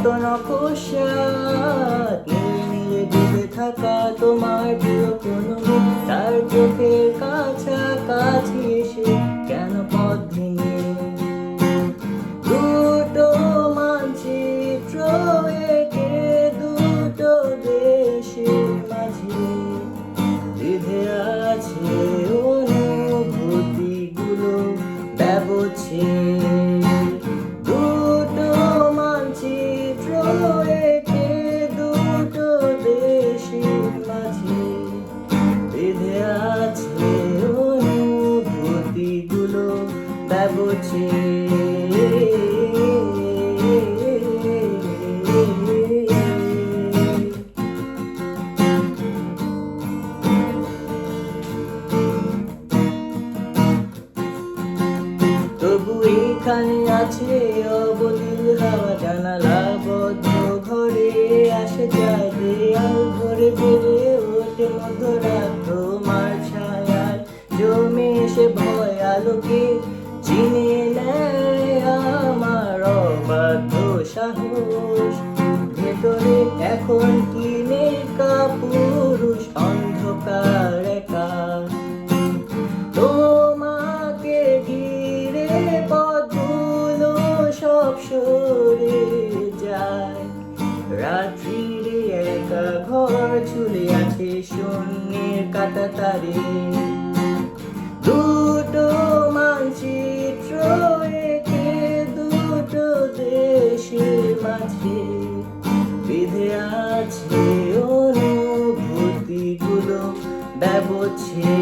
কত নকশা নীলে ডুবে থাকা তোমার প্রিয় কোনো মেয়ে, তার চোখের কাছাকাছি এসে কেন পথ ভেঙে দুটো মানচিত্র এঁকে দুটো দেশের মাঝে বেঁধে আছে অনুভূতিগুলো ব্যবচ্ছে। দুটো মানচিত্র এঁকে দুটো দেশের মাঝে বেঁধে আছে অনুভূতিগুলো ব্যবচ্ছে। তবু এখানে আছে অবদিল হাওয়া, জানালা বদ্ধ ঘরে আসে যায় দেয়াল ধরে বেড়ে ওঠে মধ্যরাত তোমার ছায়ায় জমে এসে ভয় আলোকে চিনে নেয় আমার অবাধ্য সাহস। ভেতরে এখন কি নেই কাপুরুষ অন্ধকার একা, তোমাকে ঘিরে পথগুলো সব সরে যায়। রাত্রির একা ঘর ঝুলে আছে শূন্যের কাটা তারে, দুটো মানচিত্র এঁকে দুটো দেশের মাঝে বেঁধে আছে অনুভূতিগুলো ব্যবচ্ছে।